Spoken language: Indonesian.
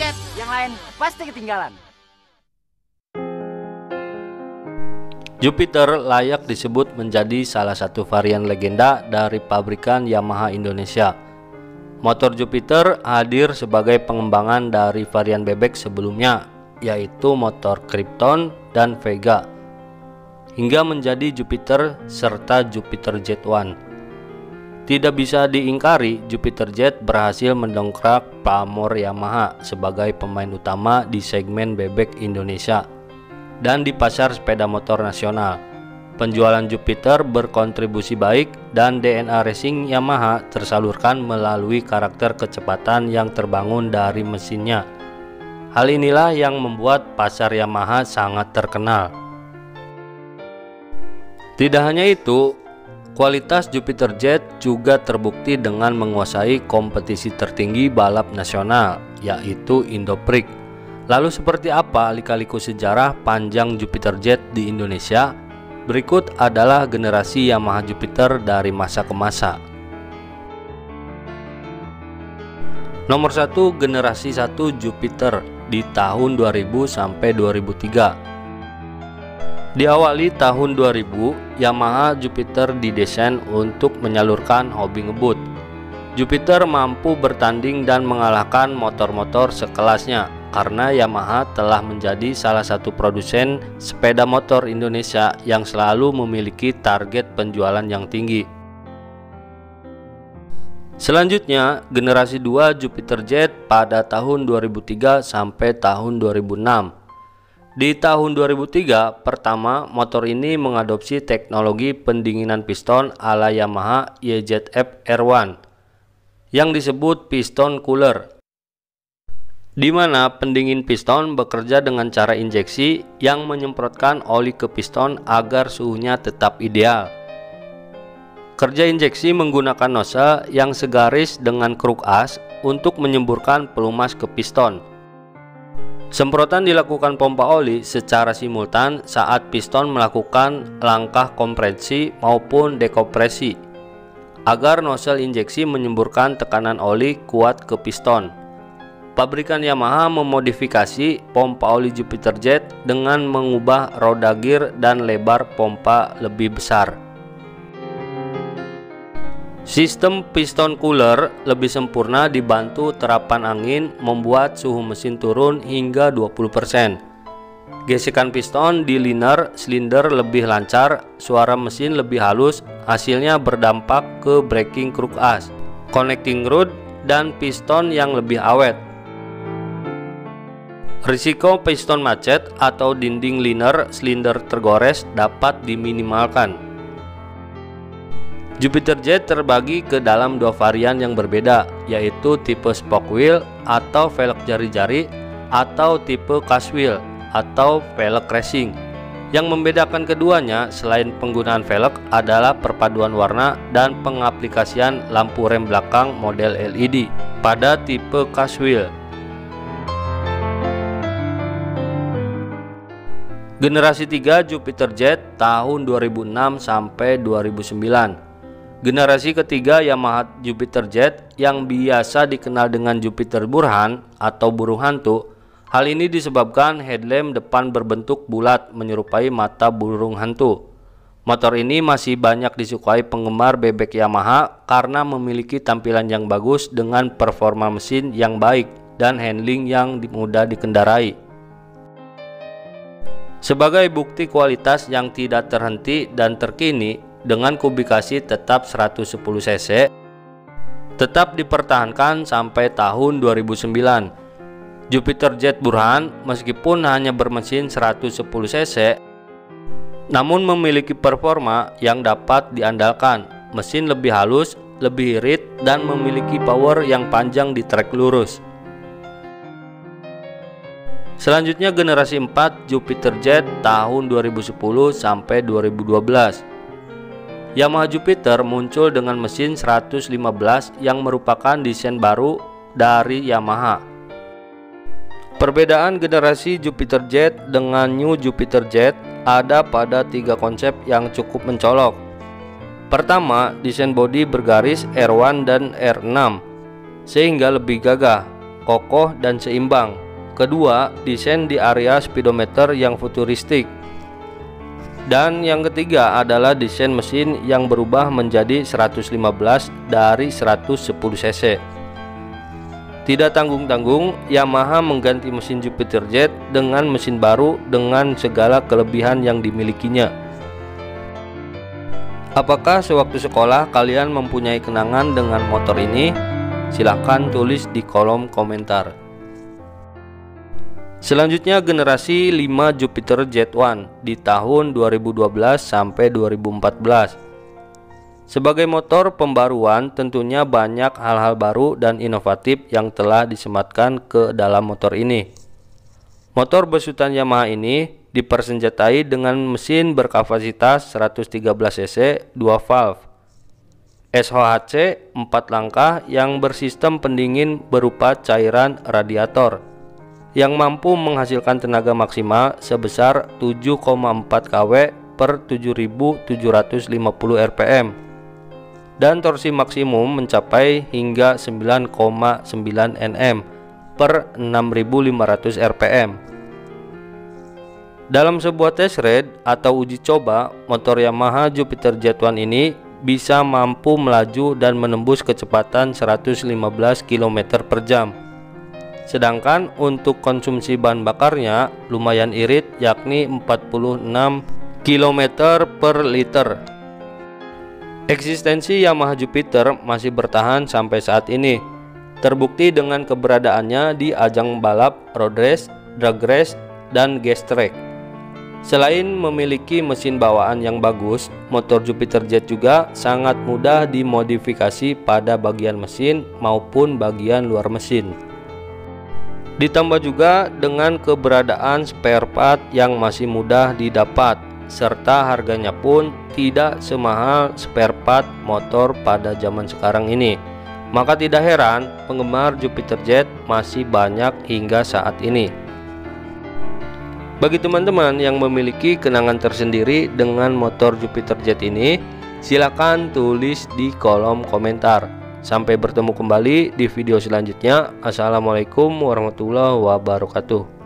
kaget, yang lain pasti ketinggalan. Jupiter layak disebut menjadi salah satu varian legenda dari pabrikan Yamaha Indonesia. Motor Jupiter hadir sebagai pengembangan dari varian bebek sebelumnya, yaitu motor Krypton dan Vega, hingga menjadi Jupiter serta Jupiter Jet1. Tidak bisa diingkari, Jupiter Jet berhasil mendongkrak pamor Yamaha sebagai pemain utama di segmen bebek Indonesia dan di pasar sepeda motor nasional. Penjualan Jupiter berkontribusi baik dan DNA racing Yamaha tersalurkan melalui karakter kecepatan yang terbangun dari mesinnya. Hal inilah yang membuat pasar Yamaha sangat terkenal. Tidak hanya itu, kualitas Jupiter Jet juga terbukti dengan menguasai kompetisi tertinggi balap nasional, yaitu Indo-Prix. Lalu seperti apa lika-liku sejarah panjang Jupiter Jet di Indonesia? Berikut adalah generasi Yamaha Jupiter dari masa ke masa. Nomor 1, generasi 1 Jupiter di tahun 2000 sampai 2003. Diawali tahun 2000, Yamaha Jupiter didesain untuk menyalurkan hobi ngebut. Jupiter mampu bertanding dan mengalahkan motor-motor sekelasnya karena Yamaha telah menjadi salah satu produsen sepeda motor Indonesia yang selalu memiliki target penjualan yang tinggi. Selanjutnya, generasi 2 Jupiter Jet pada tahun 2003 sampai tahun 2006. Di tahun 2003, pertama motor ini mengadopsi teknologi pendinginan piston ala Yamaha YZF R1 yang disebut piston cooler, di mana pendingin piston bekerja dengan cara injeksi yang menyemprotkan oli ke piston agar suhunya tetap ideal. Kerja injeksi menggunakan nozzle yang segaris dengan kruk as untuk menyemburkan pelumas ke piston. Semprotan dilakukan pompa oli secara simultan saat piston melakukan langkah kompresi maupun dekompresi, agar nozzle injeksi menyemburkan tekanan oli kuat ke piston. Pabrikan Yamaha memodifikasi pompa oli Jupiter Jet dengan mengubah roda gear dan lebar pompa lebih besar. Sistem piston cooler lebih sempurna dibantu terapan angin membuat suhu mesin turun hingga 20%. Gesekan piston di liner silinder lebih lancar, suara mesin lebih halus, hasilnya berdampak ke braking kruk as, connecting rod, dan piston yang lebih awet. Risiko piston macet atau dinding liner silinder tergores dapat diminimalkan. Jupiter Jet terbagi ke dalam dua varian yang berbeda, yaitu tipe spoke wheel atau velg jari-jari atau tipe cast wheel atau velg racing. Yang membedakan keduanya selain penggunaan velg adalah perpaduan warna dan pengaplikasian lampu rem belakang model LED pada tipe cast wheel. Generasi 3 Jupiter Jet tahun 2006 sampai 2009. Generasi ketiga Yamaha Jupiter Jet yang biasa dikenal dengan Jupiter Burhan atau burung hantu. Hal ini disebabkan headlamp depan berbentuk bulat menyerupai mata burung hantu. Motor ini masih banyak disukai penggemar bebek Yamaha karena memiliki tampilan yang bagus dengan performa mesin yang baik dan handling yang mudah dikendarai. Sebagai bukti kualitas yang tidak terhenti dan terkini, dengan kubikasi tetap 110 cc, tetap dipertahankan sampai tahun 2009. Jupiter Jet Burhan meskipun hanya bermesin 110 cc, namun memiliki performa yang dapat diandalkan. Mesin lebih halus, lebih irit, dan memiliki power yang panjang di trek lurus. Selanjutnya generasi 4 Jupiter Jet tahun 2010 sampai 2012. Yamaha Jupiter muncul dengan mesin 115 yang merupakan desain baru dari Yamaha. Perbedaan generasi Jupiter Jet dengan New Jupiter Jet ada pada 3 konsep yang cukup mencolok. Pertama, desain bodi bergaris R1 dan R6 sehingga lebih gagah. kokoh, dan seimbang. Kedua, desain di area speedometer yang futuristik. Dan yang ketiga adalah desain mesin yang berubah menjadi 115 dari 110 cc. Tidak tanggung-tanggung, Yamaha mengganti mesin Jupiter Jet dengan mesin baru dengan segala kelebihan yang dimilikinya. Apakah sewaktu sekolah kalian mempunyai kenangan dengan motor ini? Silahkan tulis di kolom komentar. Selanjutnya generasi 5 Jupiter Jet One di tahun 2012 sampai 2014. Sebagai motor pembaruan, tentunya banyak hal-hal baru dan inovatif yang telah disematkan ke dalam motor ini. Motor besutan Yamaha ini dipersenjatai dengan mesin berkapasitas 113 cc 2 valve, SHC 4 langkah yang bersistem pendingin berupa cairan radiator, yang mampu menghasilkan tenaga maksimal sebesar 7,4 kW per 7.750 rpm dan torsi maksimum mencapai hingga 9,9 Nm per 6.500 rpm. Dalam sebuah test ride atau uji coba, motor Yamaha Jupiter Jet One ini bisa mampu melaju dan menembus kecepatan 115 km per jam. Sedangkan untuk konsumsi bahan bakarnya lumayan irit, yakni 46 km per liter. Eksistensi Yamaha Jupiter masih bertahan sampai saat ini, terbukti dengan keberadaannya di ajang balap, road race, drag race, dan gas track. Selain memiliki mesin bawaan yang bagus, motor Jupiter Jet juga sangat mudah dimodifikasi pada bagian mesin maupun bagian luar mesin. Ditambah juga dengan keberadaan spare part yang masih mudah didapat, serta harganya pun tidak semahal spare part motor pada zaman sekarang ini. Maka tidak heran penggemar Jupiter Jet masih banyak hingga saat ini. Bagi teman-teman yang memiliki kenangan tersendiri dengan motor Jupiter Jet ini, silakan tulis di kolom komentar. Sampai bertemu kembali di video selanjutnya. Assalamualaikum warahmatullahi wabarakatuh.